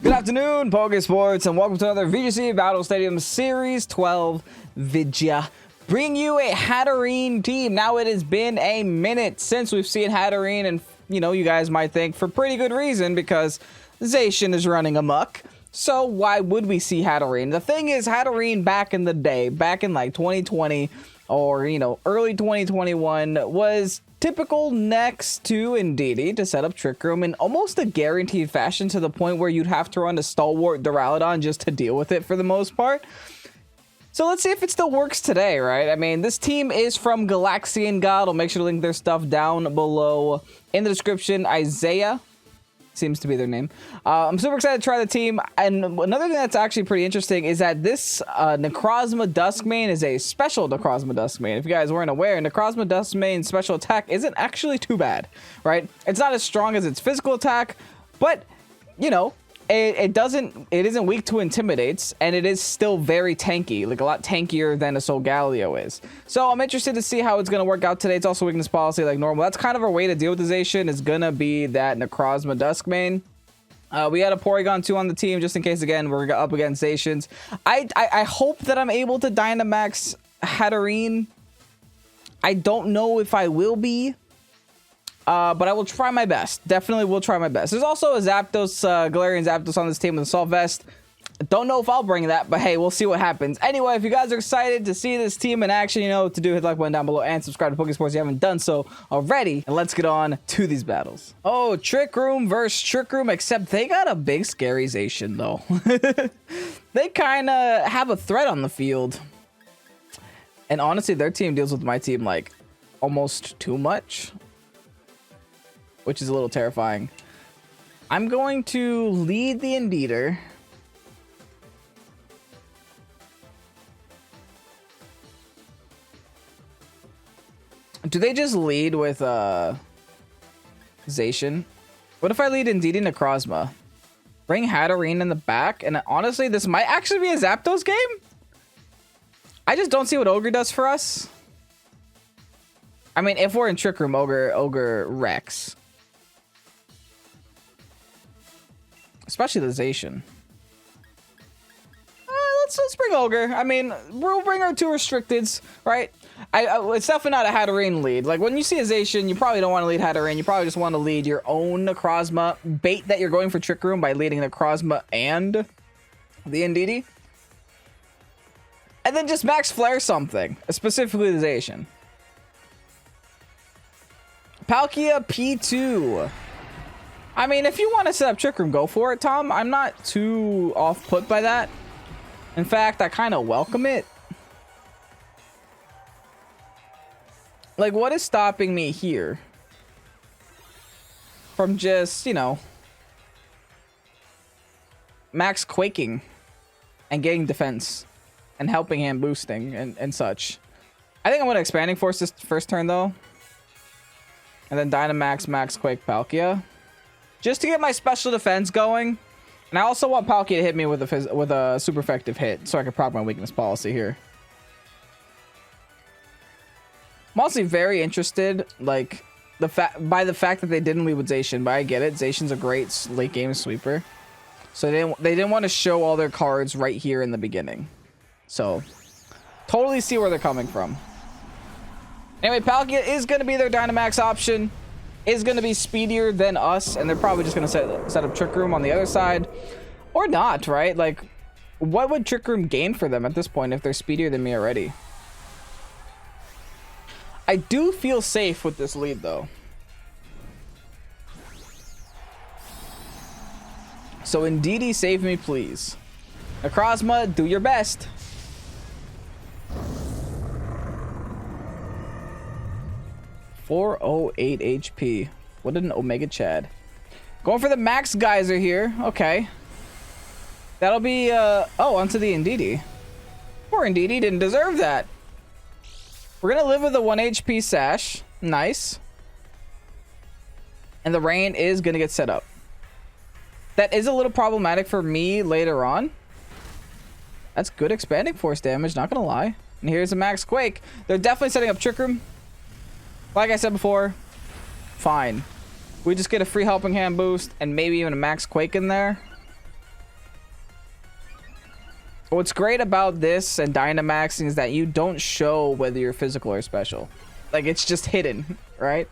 Good afternoon, Pokésports, and welcome to another VGC Battle Stadium Series 12 video. Bring you a Hatterene team. Now, it has been a minute since we've seen Hatterene, and you guys might think for pretty good reason, because Zacian is running amok. So why would we see Hatterene? The thing is, Hatterene back in the day, back in like 2020 or early 2021, was typical next to Indeedee to set up Trick Room in almost a guaranteed fashion, to the point where you'd have to run a Stalwart Duraludon just to deal with it for the most part. So let's see if it still works today, right? I mean, this team is from GalaxianGod. I'll make sure to link their stuff down below in the description. Isaiah seems to be their name. I'm super excited to try the team. And another thing that's actually pretty interesting is that this Necrozma Duskmane is a special Necrozma Duskmane. If you guys weren't aware, Necrozma Duskmane's special attack isn't actually too bad, right? It's not as strong as its physical attack, but it isn't weak to intimidates, and it is still very tanky, like a lot tankier than a Solgaleo is. So I'm interested to see how it's going to work out today. It's also weakness policy like normal. That's kind of our way to deal with the Zacian, is going to be that Necrozma Duskmane. We had a Porygon 2 on the team, just in case, again, we're up against Zacians. I hope that I'm able to Dynamax Hatterene. I don't know if I will be. But I will try my best. Definitely will try my best. There's also a Zapdos, Galarian Zapdos on this team with Assault Vest. Don't know if I'll bring that, but hey, we'll see what happens. Anyway, if you guys are excited to see this team in action, you know what to do. Hit the like button down below and subscribe to Pokésports if you haven't done so already. And let's get on to these battles. Oh, Trick Room versus Trick Room, except they got a big scary Zacian, though. They kind of have a threat on the field. And honestly, their team deals with my team, like, almost too much, which is a little terrifying. I'm going to lead the Indeedee. Do they just lead with Zacian? What if I lead Indeedee Necrozma? Bring Hatterene in the back, and honestly, this might actually be a Zapdos game. I just don't see what Ogre does for us. I mean, if we're in Trick Room, Ogre Rex. Especially the Zacian. Let's bring Ogre. I mean, we'll bring our two restricteds, right? It's definitely not a Hatterene lead. Like, when you see a Zacian, you probably don't want to lead Hatterene. You probably just want to lead your own Necrozma. Bait that you're going for Trick Room by leading Necrozma and the Indeedee. And then just max flare something, specifically the Zacian. Palkia P2. I mean, if you want to set up Trick Room, go for it, Tom. I'm not too off-put by that. In fact, I kind of welcome it. Like, what is stopping me here from just, max quaking and getting defense and helping hand boosting and such? I think I'm going to Expanding Force this first turn, though. And then Dynamax, Max Quake, Palkia, just to get my special defense going. And I also want Palkia to hit me with a super effective hit, so I can prop my weakness policy here. I'm also very interested, like, by the fact that they didn't lead with Zacian, but I get it. Zacian's a great late game sweeper, so they didn't want to show all their cards right here in the beginning. So totally see where they're coming from. Anyway, Palkia is going to be their Dynamax option. Is going to be speedier than us, and they're probably just going to set up Trick Room on the other side, or not, right? Like, what would Trick Room gain for them at this point if they're speedier than me already? I do feel safe with this lead, though. So Indeedee, save me, please. Necrozma, do your best. .408 HP. What an Omega Chad. Going for the Max Geyser here. Okay. That'll be, oh, onto the Indeedee. Poor Indeedee didn't deserve that. We're gonna live with a 1 HP Sash. Nice. And the rain is gonna get set up. That is a little problematic for me later on. That's good Expanding Force damage, not gonna lie. And here's a Max Quake. They're definitely setting up Trick Room. Like I said before, fine. We just get a free helping hand boost and maybe even a Max Quake in there. What's great about this and Dynamaxing is that you don't show whether you're physical or special. Like, it's just hidden, right?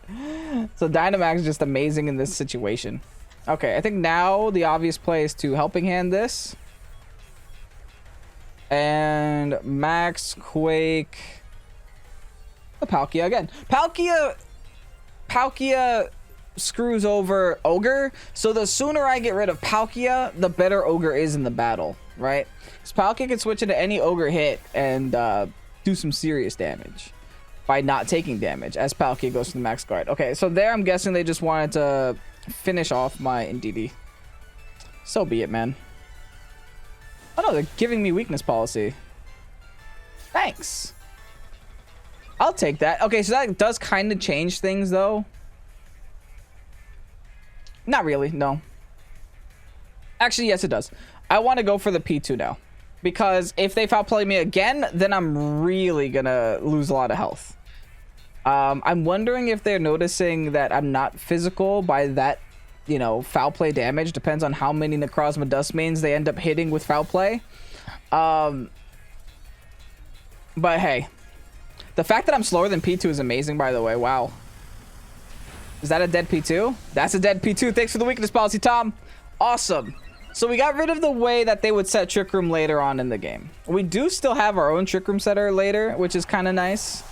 So Dynamax is just amazing in this situation. Okay, I think now the obvious play is to Helping Hand this. And Max, Quake, the Palkia again. Palkia screws over Ogre. So the sooner I get rid of Palkia, the better Ogre is in the battle, right? Because Palkia can switch into any Ogre hit and do some serious damage by not taking damage as Palkia goes to the max guard. Okay, so there I'm guessing they just wanted to finish off my Indeedee. So be it, man. Oh no, they're giving me weakness policy. Thanks. I'll take that. Okay, so that does kind of change things though. Not really, no. Actually, yes, it does. I want to go for the P2 now. Because if they foul play me again, then I'm really gonna lose a lot of health. I'm wondering if they're noticing that I'm not physical by that, you know, foul play damage. Depends on how many Necrozma Dust Mains they end up hitting with foul play. But hey, the fact that I'm slower than P2 is amazing, by the way. Wow. Is that a dead P2? That's a dead P2. Thanks for the weakness policy, Tom. Awesome. So we got rid of the way that they would set Trick Room later on in the game. We do still have our own Trick Room setter later, which is kind of nice.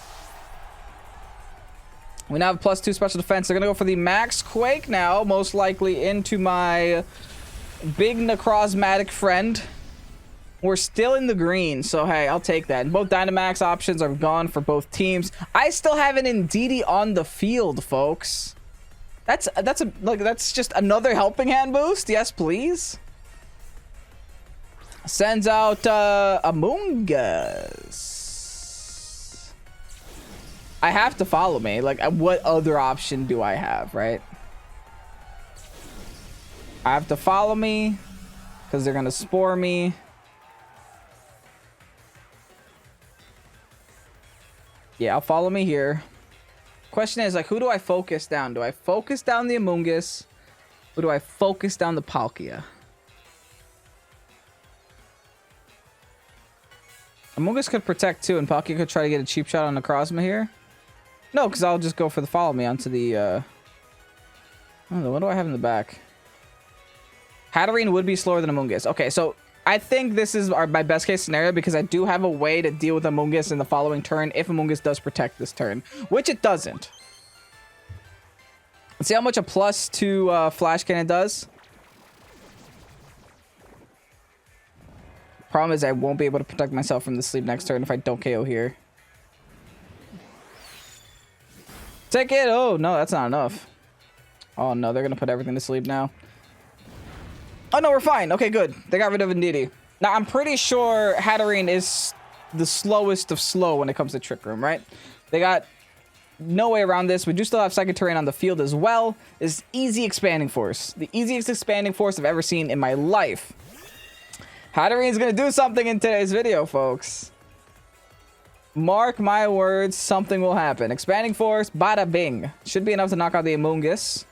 We now have +2 special defense. They're going to go for the Max Quake now, most likely into my big Necrozmatic friend. We're still in the green, so hey, I'll take that. And both Dynamax options are gone for both teams. I still have an Indeedee on the field, folks. That's just another Helping Hand boost. Yes, please. Sends out Among Us. I have to follow me. Like, what other option do I have, right? I have to follow me because they're gonna spore me. Yeah, I'll follow me here. Question is, like, who do I focus down? Do I focus down the Among Us? Or do I focus down the Palkia? Among Us could protect too, and Palkia could try to get a cheap shot on Necrozma here. No, because I'll just go for the follow me onto the... I don't know, what do I have in the back? Hatterene would be slower than Among Us. Okay, so I think this is my best case scenario because I do have a way to deal with Among Us in the following turn if Among Us does protect this turn, which it doesn't. Let's see how much a +2 Flash Cannon does. Problem is I won't be able to protect myself from the sleep next turn if I don't KO here. Take it! Oh, no, that's not enough. Oh, no, they're going to put everything to sleep now. Oh, no, we're fine. Okay, good. They got rid of Indeedee. Now, I'm pretty sure Hatterene is the slowest of slow when it comes to Trick Room, right? They got no way around this. We do still have Psychic Terrain on the field as well. It's easy Expanding Force. The easiest Expanding Force I've ever seen in my life. Hatterene is going to do something in today's video, folks. Mark my words, something will happen. Expanding Force, bada bing. Should be enough to knock out the Among Us.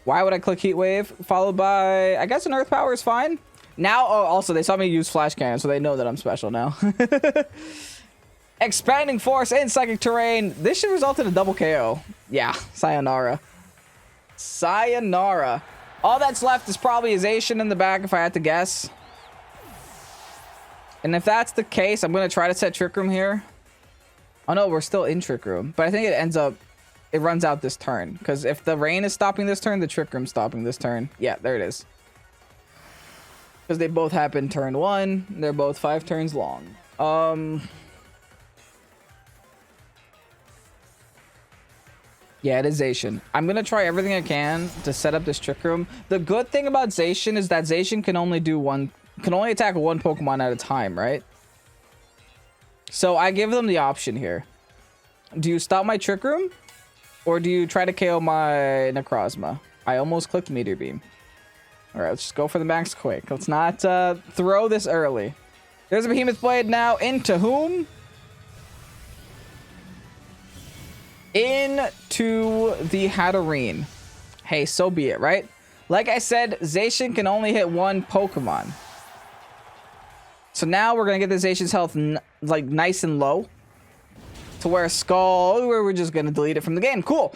Why would I click Heat Wave? Followed by, I guess an Earth Power is fine. Now, oh, also, they saw me use Flash Cannon, so they know that I'm special now. Expanding Force and Psychic Terrain. This should result in a double KO. Yeah, sayonara. Sayonara. All that's left is probably a Zacian in the back, if I had to guess. And if that's the case, I'm going to try to set Trick Room here. Oh, no, we're still in Trick Room. But I think it ends up... It runs out this turn. Because if the rain is stopping this turn, the Trick Room's stopping this turn. Yeah, there it is. Because they both happen turn 1. They're both 5 turns long. Yeah, it is Zacian. I'm going to try everything I can to set up this Trick Room. The good thing about Zacian is that Zacian can only do can only attack one Pokemon at a time, right? So I give them the option here. Do you stop my Trick Room? Or do you try to KO my Necrozma? I almost clicked Meteor Beam. Alright, let's just go for the Max Quake. Let's not throw this early. There's a Behemoth Blade now. Into whom? Into the Hatterene. Hey, so be it, right? Like I said, Zacian can only hit one Pokemon. So now we're gonna get this Zacian's health like nice and low, to where Skull, we're just gonna delete it from the game. Cool.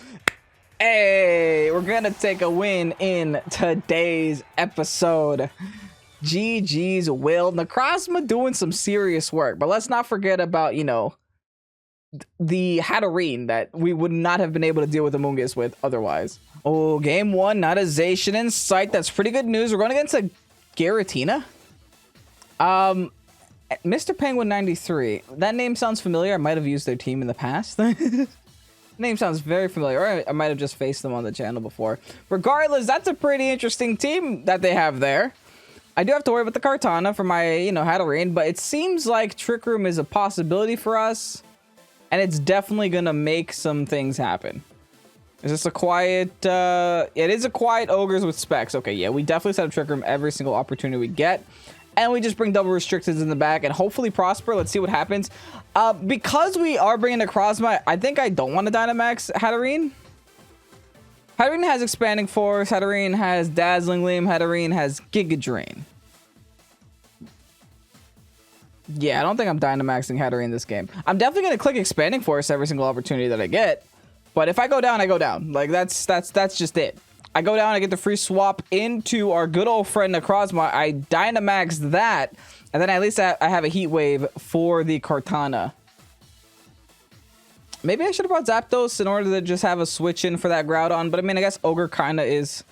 Hey, we're gonna take a win in today's episode. GG's Will. Necrozma doing some serious work, but let's not forget about, you know, the Hatterene that we would not have been able to deal with Amoonguss with otherwise. Oh, game one, not a Zacian in sight. That's pretty good news. We're going against a Giratina. Mr. Penguin 93. That name sounds familiar. I might have used their team in the past. Name sounds very familiar. Or I might have just faced them on the channel before. Regardless, that's a pretty interesting team that they have there. I do have to worry about the Kartana for my, you know, Hatterene, but it seems like Trick Room is a possibility for us, and it's definitely gonna make some things happen. Is this a quiet, it is a quiet Ogres with specs. Okay, yeah, we definitely set up Trick Room every single opportunity we get, and we just bring double restrictions in the back and hopefully prosper. Let's see what happens. Because we are bringing Necrozma, I think I don't want to Dynamax Hatterene. Hatterene has Expanding Force, Hatterene has Dazzling Gleam, Hatterene has Giga Drain. Yeah, I don't think I'm Dynamaxing Hatterene this game. I'm definitely going to click Expanding Force every single opportunity that I get. But if I go down, I go down. Like, that's just it. I go down, I get the free swap into our good old friend Necrozma. I Dynamax that, and then at least I have a Heat Wave for the Kartana. Maybe I should have brought Zapdos in order to just have a switch in for that Groudon, but I mean, I guess Ogre kind of is...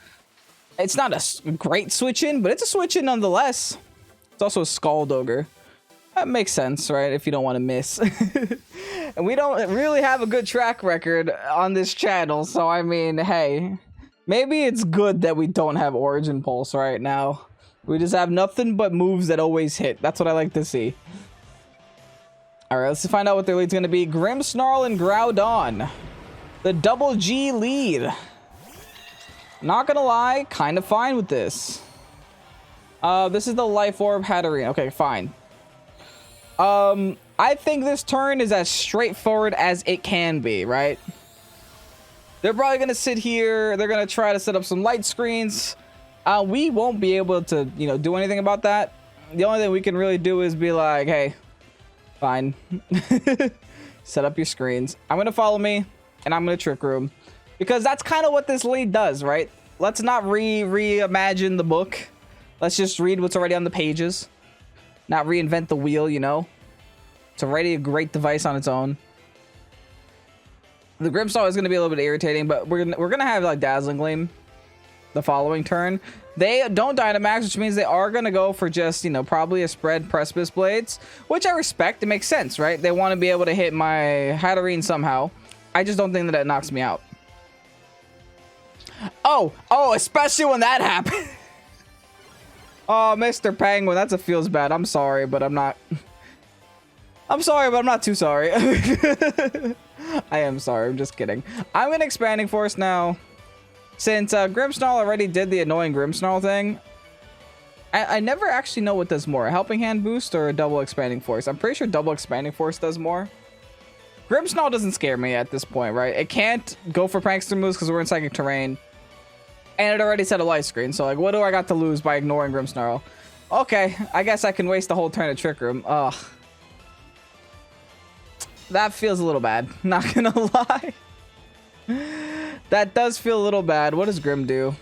It's not a great switch in, but it's a switch in nonetheless. It's also a Scald Ogre. That makes sense, right? If you don't want to miss. And we don't really have a good track record on this channel, so I mean, hey... Maybe it's good that we don't have Origin Pulse right now. We just have nothing but moves that always hit. That's what I like to see. Alright, let's find out what their lead's going to be. Grimmsnarl and Groudon. The double G lead. Not gonna lie, kind of fine with this. This is the Life Orb Hatterene. Okay, fine. I think this turn is as straightforward as it can be, right? They're probably going to sit here. They're going to try to set up some light screens. We won't be able to, you know, do anything about that. The only thing we can really do is be like, hey, fine. Set up your screens. I'm going to follow me, and I'm going to Trick Room. Because that's kind of what this lead does, right? Let's not reimagine the book. Let's just read what's already on the pages. Not reinvent the wheel, you know? It's already a great device on its own. The Grimmsnarl is going to be a little bit irritating, but we're gonna have like Dazzling Gleam the following turn. They don't Dynamax, which means they are going to go for just, you know, probably a spread Precipice Blades, which I respect. It makes sense, right? They want to be able to hit my Hatterene somehow. I just don't think that it knocks me out. Oh, especially when that happened. Oh, Mr. Penguin, that's a feels bad. I'm sorry, but I'm not. I'm sorry, but I'm not too sorry. I am sorry. I'm just kidding. I'm going to Expanding Force now. Since Grimmsnarl already did the annoying Grimmsnarl thing, I never actually know what does more. A Helping Hand boost or a double Expanding Force? I'm pretty sure double Expanding Force does more. Grimmsnarl doesn't scare me at this point, right? It can't go for Prankster moves because we're in Psychic Terrain. And it already set a light screen. So, like, what do I got to lose by ignoring Grimmsnarl? Okay, I guess I can waste the whole turn of Trick Room. Ugh. That feels a little bad. Not gonna lie. That does feel a little bad. What does Grim do?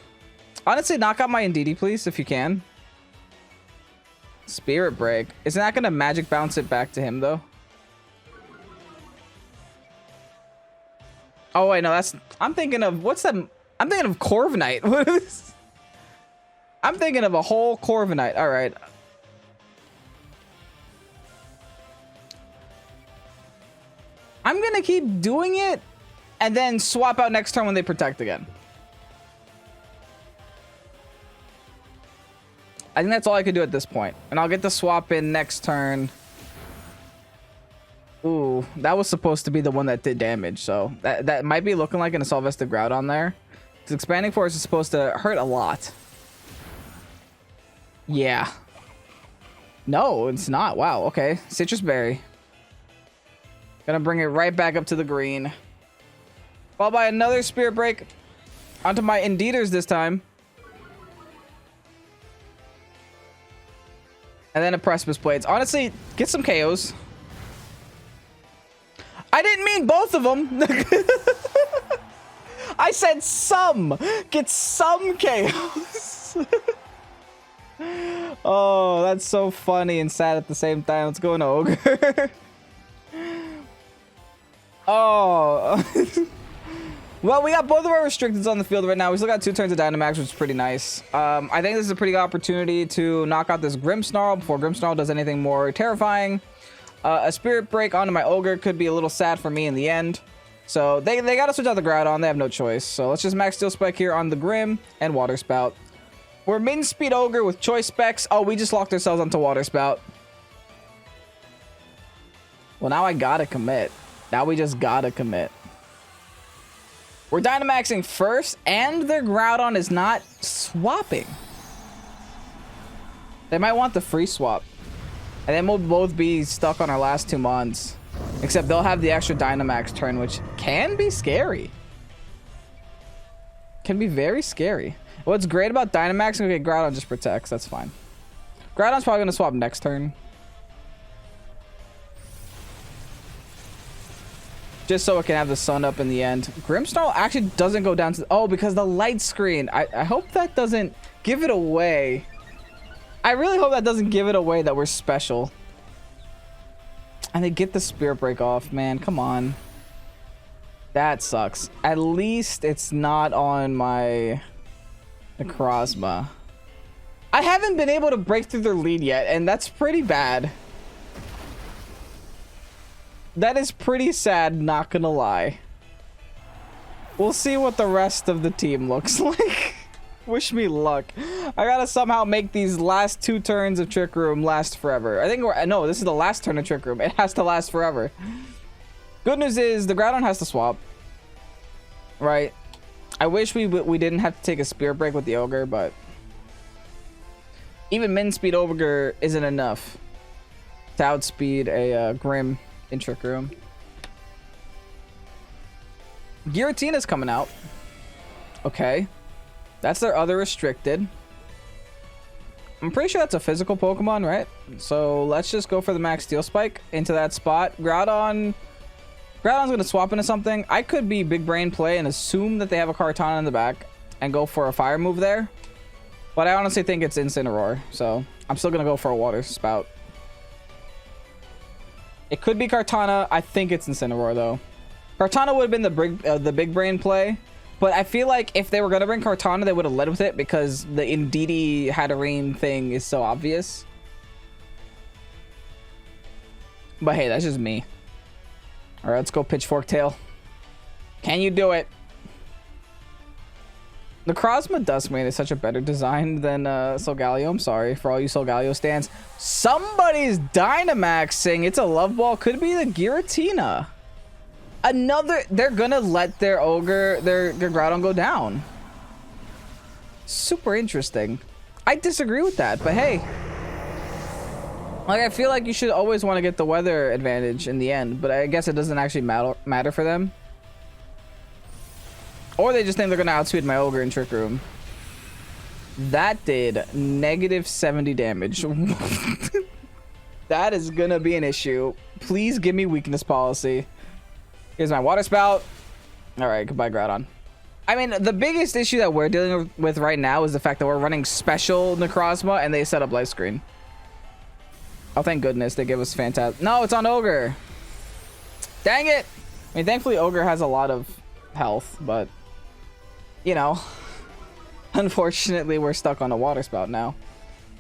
Honestly, knock out my Indeedee, please, if you can. Spirit Break. Isn't that gonna magic bounce it back to him, though? Oh, wait, no, that's... I'm thinking of... What's that? I'm thinking of Corviknight. What is this? I'm thinking of a whole Corviknight. All right. I'm going to keep doing it and then swap out next turn when they protect again. I think that's all I could do at this point. And I'll get the swap in next turn. Ooh, that was supposed to be the one that did damage. So that might be looking like an Assault Vest Groudon there. Because Expanding Force is supposed to hurt a lot. Yeah. No, it's not. Wow, okay. Citrus Berry. Gonna bring it right back up to the green. Followed by another Spirit Break. Onto my Indeeders this time. And then a Precipice Blades. Honestly, get some KOs. I didn't mean both of them. I said some. Get some KOs. Oh, that's so funny and sad at the same time. Let's go into Ogre. Oh. Well, we got both of our restricteds on the field right now. We still got 2 turns of Dynamax, which is pretty nice. I think this is a pretty good opportunity to knock out this Grimmsnarl before Grimmsnarl does anything more terrifying. A Spirit Break onto my Ogre could be a little sad for me in the end. So they got to switch out the Groudon. They have no choice. So let's just max Steel Spike here on the Grimm and Water Spout. We're min speed Ogre with choice specs. Oh, we just locked ourselves onto Water Spout. Well, now I gotta commit. Now we just gotta commit. We're Dynamaxing first, and their Groudon is not swapping. They might want the free swap. And then we'll both be stuck on our last 2 mons. Except they'll have the extra Dynamax turn, which can be scary. Can be very scary. What's great about Dynamaxing, okay, Groudon just protects. That's fine. Groudon's probably going to swap next turn. Just so it can have the sun up in the end. Grimmsnarl actually doesn't go down to... Oh, because the light screen. I hope that doesn't give it away. I really hope that doesn't give it away that we're special. And they get the Spirit Break off, man. Come on. That sucks. At least it's not on my Necrozma. I haven't been able to break through their lead yet, and that's pretty bad. That is pretty sad, not gonna lie. We'll see what the rest of the team looks like. Wish me luck. I gotta somehow make these last 2 turns of Trick Room last forever. I think no, this is the last turn of Trick Room. It has to last forever. Good news is the Groudon has to swap. Right? I wish we didn't have to take a Spirit Break with the Ogre, but even min speed Ogre isn't enough to outspeed a Grimm in Trick Room. Giratina's coming out. Okay. That's their other restricted. I'm pretty sure that's a physical Pokemon, right? So let's just go for the Max Steel Spike into that spot. Groudon's going to swap into something. I could be big brain play and assume that they have a Kartana in the back and go for a fire move there. But I honestly think it's Incineroar. So I'm still going to go for a Water Spout. It could be Kartana. I think it's Incineroar, though. Kartana would have been the big brain play. But I feel like if they were going to bring Kartana, they would have led with it because the Indeedee Hatterene thing is so obvious. But hey, that's just me. All right, let's go Pitchfork Tail. Can you do it? Necrozma Duskmane is such a better design than Solgaleo. I'm sorry for all you Solgaleo stands. Somebody's Dynamaxing. It's a Love Ball. Could be the Giratina. They're gonna let their Ogre, their Groudon go down. Super interesting. I disagree with that, but hey. Like, I feel like you should always want to get the weather advantage in the end, but I guess it doesn't actually matter for them. Or they just think they're gonna outspeed my Ogre in Trick Room. That did negative 70 damage. That is gonna be an issue. Please give me weakness policy. Here's my Water Spout. All right, goodbye, Groudon. I mean, the biggest issue that we're dealing with right now is the fact that we're running special Necrozma and they set up Light Screen. Oh, thank goodness they give us fantastic. No, it's on Ogre. Dang it. I mean, thankfully, Ogre has a lot of health, but, you know, unfortunately, we're stuck on a Water Spout now.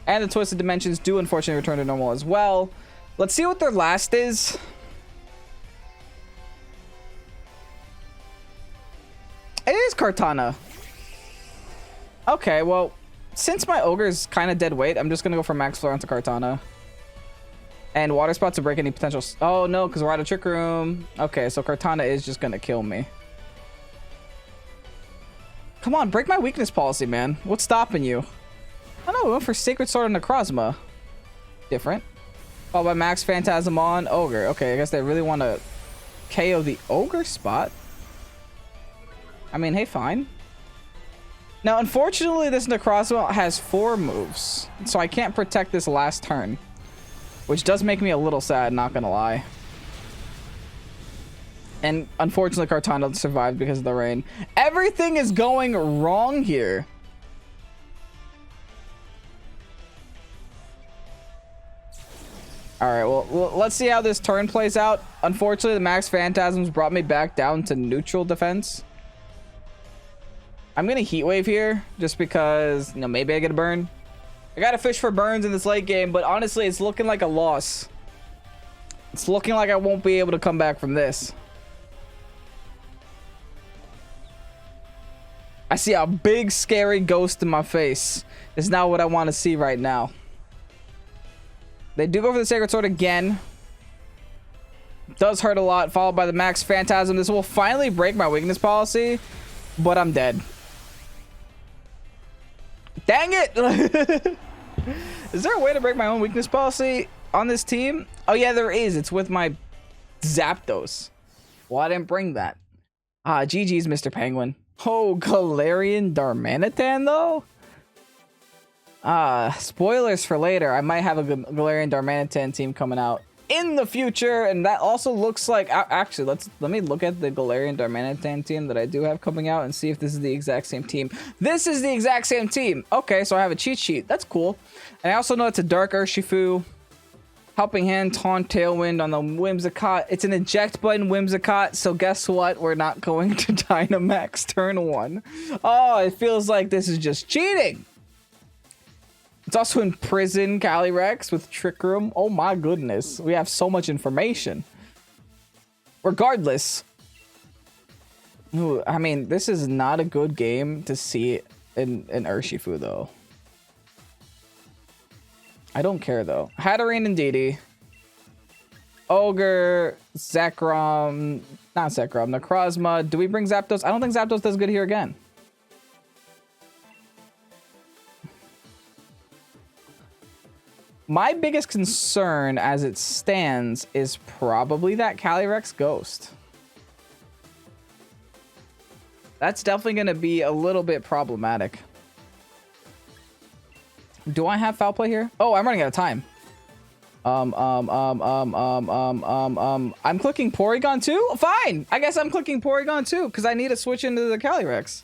And the Twisted Dimensions do, unfortunately, return to normal as well. Let's see what their last is. It is Kartana. Okay, well, since my Ogre is kind of dead weight, I'm just going to go for Max Flare onto Kartana. And Water Spout to break any potential... Oh, no, because we're out of Trick Room. Okay, so Kartana is just going to kill me. Come on, break my weakness policy, man. What's stopping you? I don't know, we went for Sacred Sword and Necrozma. Different. Followed by Max Phantasm on Ogre. Okay, I guess they really want to KO the Ogre spot. I mean, hey, fine. Now, unfortunately, this Necrozma has 4 moves, so I can't protect this last turn, which does make me a little sad, not gonna lie. And unfortunately, Kartana survived because of the rain. Everything is going wrong here. All right, well, let's see how this turn plays out. Unfortunately, the Max Phantasms brought me back down to neutral defense. I'm gonna Heat Wave here just because, you know, maybe I get a burn. I gotta fish for burns in this late game, but honestly, it's looking like a loss. It's looking like I won't be able to come back from this. I see a big, scary ghost in my face. It's not what I want to see right now. They do go for the Sacred Sword again. Does hurt a lot, followed by the Max Phantasm. This will finally break my weakness policy, but I'm dead. Dang it! Is there a way to break my own weakness policy on this team? Oh yeah, there is. It's with my Zapdos. Well, I didn't bring that. GG's, Mr. Penguin. Oh, Galarian Darmanitan, though? Spoilers for later. I might have a Galarian Darmanitan team coming out in the future, and that also looks like... Actually, let me look at the Galarian Darmanitan team that I do have coming out and see if this is the exact same team. This is the exact same team. Okay, so I have a cheat sheet. That's cool. And I also know it's a Dark Urshifu, Helping Hand, Taunt, Tailwind on the Whimsicott. It's an eject button Whimsicott, so guess what? We're not going to Dynamax turn 1. Oh, it feels like this is just cheating. It's also in Prison Calyrex with Trick Room. Oh my goodness. We have so much information. Regardless. Ooh, I mean, this is not a good game to see in Urshifu, though. I don't care, though. Hatterene and Indeedee. Ogre. Zekrom. Not Zekrom. Necrozma. Do we bring Zapdos? I don't think Zapdos does good here again. My biggest concern as it stands is probably that Calyrex Ghost. That's definitely going to be a little bit problematic. Do I have foul play here? Oh, I'm running out of time. I'm clicking Porygon too? Fine. I guess I'm clicking Porygon too because I need to switch into the Calyrex.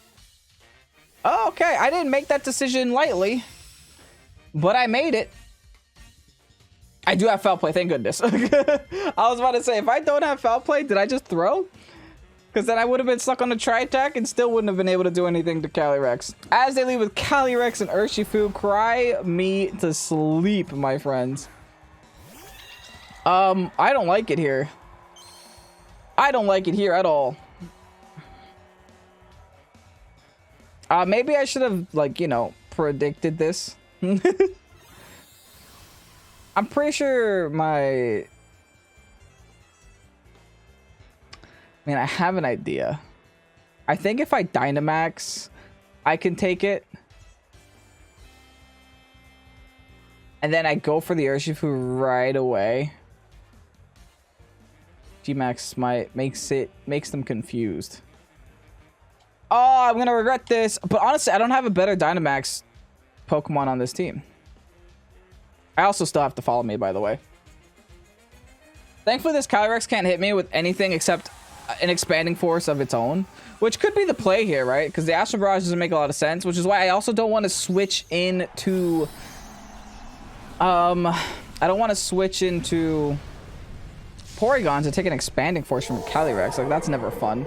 Oh, okay. I didn't make that decision lightly, but I made it. I do have foul play, thank goodness. I was about to say, if I don't have foul play, did I just throw? Because then I would have been stuck on a tri-attack and still wouldn't have been able to do anything to Calyrex. As they leave with Calyrex and Urshifu, cry me to sleep, my friends. I don't like it here. I don't like it here at all. Maybe I should have, like, you know, predicted this. I'm pretty sure I mean, I have an idea. I think if I Dynamax, I can take it. And then I go for the Urshifu right away. Gmax makes them confused. Oh, I'm gonna regret this. But honestly, I don't have a better Dynamax Pokemon on this team. I also still have to follow me, by the way. Thankfully, this Calyrex can't hit me with anything except an expanding force of its own, which could be the play here, right? Because the Astral Barrage doesn't make a lot of sense, which is why I also don't want to switch into... I don't want to switch into Porygon to take an expanding force from Calyrex. Like, that's never fun.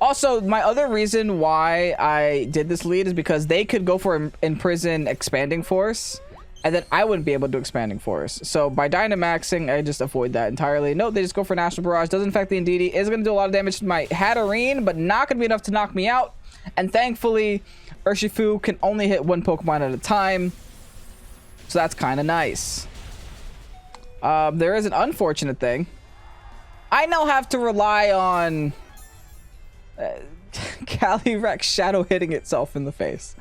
Also, my other reason why I did this lead is because they could go for Imprison Expanding Force, and then I wouldn't be able to do Expanding Force. So by Dynamaxing, I just avoid that entirely. No, they just go for National Barrage. Doesn't affect the Indeedee. Is going to do a lot of damage to my Hatterene, but not going to be enough to knock me out. And thankfully, Urshifu can only hit one Pokemon at a time. So that's kind of nice. There is an unfortunate thing. I now have to rely on Calyrex Shadow hitting itself in the face.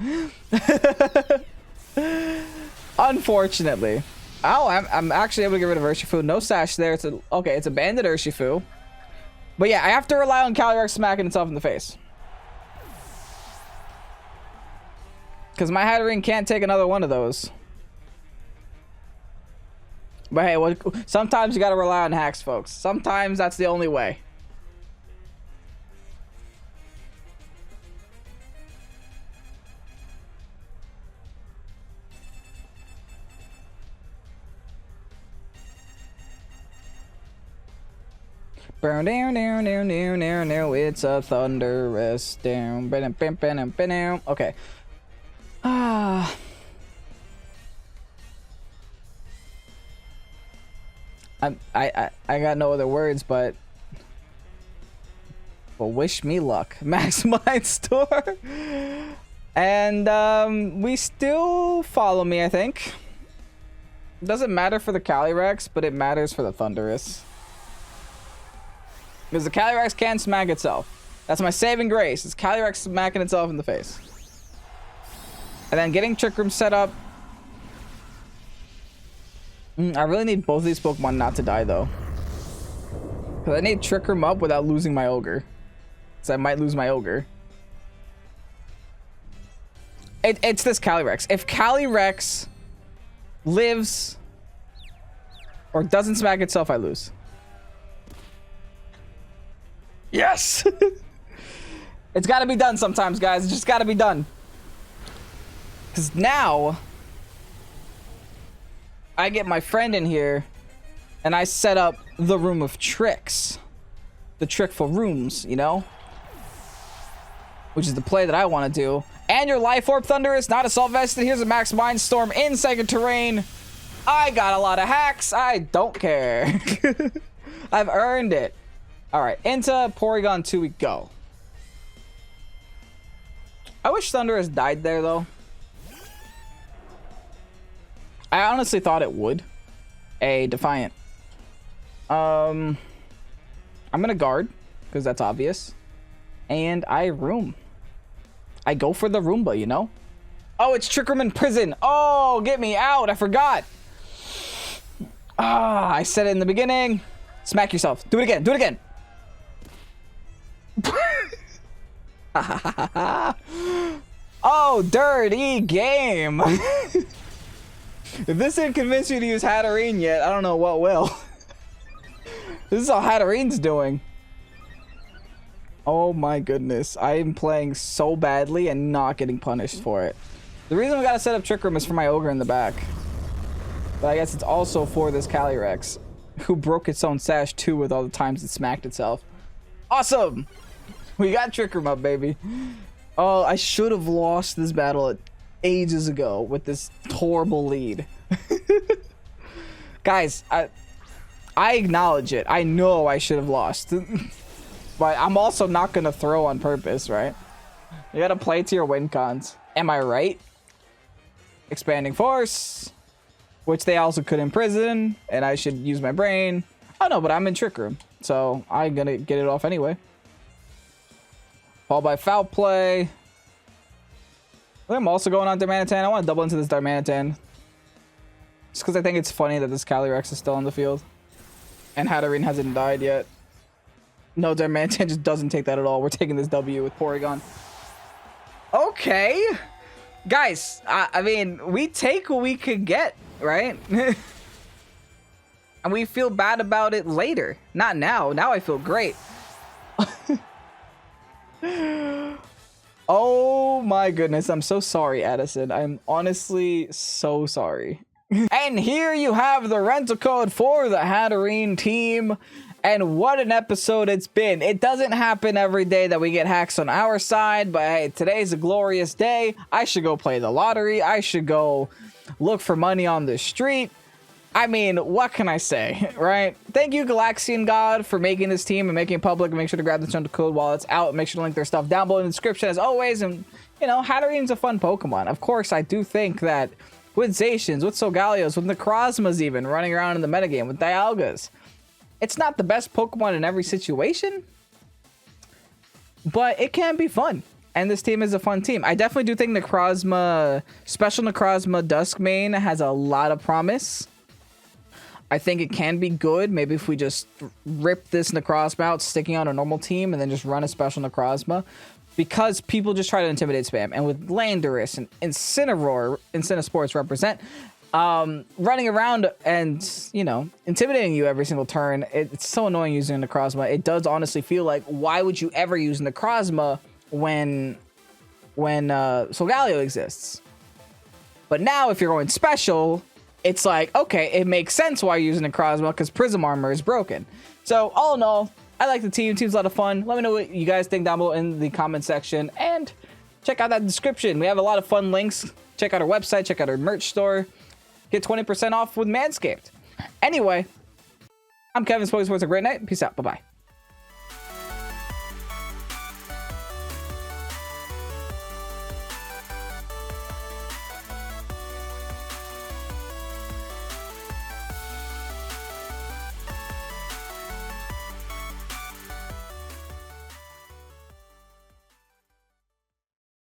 Unfortunately. Oh, I'm actually able to get rid of Urshifu. No Sash there. Okay, it's a banded Urshifu. But yeah, I have to rely on Calyrex smacking itself in the face. Because my Hatterene can't take another one of those. But hey, sometimes you gotta rely on hacks, folks. Sometimes that's the only way. Burn down, down, down, down, down, down. It's a thunderous down. Okay. Ah. I got no other words, but wish me luck. Max Mind Store. And we still follow me, I think. Doesn't matter for the Calyrex, but it matters for the Thunderous. Because the Calyrex can smack itself. That's my saving grace. It's Calyrex smacking itself in the face. And then getting Trick Room set up. I really need both of these Pokemon not to die, though. Because I need Trick Room up without losing my Ogre. Because I might lose my Ogre. It's this Calyrex. If Calyrex lives or doesn't smack itself, I lose. Yes! It's got to be done sometimes, guys. It's just got to be done. Because now I get my friend in here and I set up the Room of Tricks. The trickful rooms, you know? Which is the play that I want to do. And your Life Orb Thunderous, not Assault Vested. Here's a Max Mind Storm in second terrain. I got a lot of hacks. I don't care. I've earned it. All right, into Porygon 2 we go. I wish Thunderous died there, though. I honestly thought it would. A Defiant. I'm gonna guard, because that's obvious. And I Room. I go for the Roomba, you know? Oh, it's Trick Room in Prison. Oh, get me out. I forgot. Ah, I said it in the beginning. Smack yourself. Do it again. Do it again. Oh, dirty game. If this didn't convince you to use Hatterene yet, I don't know what will. This is all Hatterene's doing. Oh my goodness. I am playing so badly and not getting punished for it. The reason we gotta set up Trick Room is for my Ogre in the back. But I guess it's also for this Calyrex, who broke its own Sash too with all the times it smacked itself. Awesome! We got Trick Room up, baby. Oh, I should have lost this battle ages ago with this horrible lead. Guys, I acknowledge it. I know I should have lost. But I'm also not going to throw on purpose, right? You got to play to your win cons. Am I right? Expanding Force, which they also could imprison, and I should use my brain. Oh no, but I'm in Trick Room, so I'm going to get it off anyway. Fall by Foul Play. I'm also going on Darmanitan. I want to double into this Darmanitan. Just because I think it's funny that this Calyrex is still on the field. And Hatterene hasn't died yet. No, Darmanitan just doesn't take that at all. We're taking this W with Porygon. Okay. Guys, I mean, we take what we could get, right? And we feel bad about it later. Not now. Now I feel great. Oh my goodness. I'm so sorry, Addison. I'm honestly so sorry. And here you have the rental code for the Hatterene team. And what an episode it's been. It doesn't happen every day that we get hacks on our side, but hey, today's a glorious day. I should go play the lottery. I should go look for money on the street. I mean, what can I say, right? Thank you, GalaxianGod, for making this team and making it public. And make sure to grab the rental code while it's out. Make sure to link their stuff down below in the description as always. And, you know, Hatterene's a fun Pokemon. Of course, I do think that with Zacians, with Solgalios, with Necrozmas even running around in the metagame, with Dialgas, it's not the best Pokemon in every situation, but it can be fun. And this team is a fun team. I definitely do think Necrozma, Special Necrozma Duskmane has a lot of promise. I think it can be good. Maybe if we just rip this Necrozma out, sticking on a normal team, and then just run a Special Necrozma. because people just try to intimidate spam. And with Landorus and Incinesports represent, running around and, you know, intimidating you every single turn, it's so annoying using Necrozma. It does honestly feel like, why would you ever use Necrozma when Solgaleo exists? But now if you're going special, it's like, okay, it makes sense why you're using Necrozma, because Prism Armor is broken. So all in all, I like the team. Team's a lot of fun. Let me know what you guys think down below in the comment section, and check out that description. We have a lot of fun links. Check out our website, check out our merch store. Get 20% off with Manscaped. Anyway, I'm Kevin. Pokésports. A great night. Peace out. Bye-bye.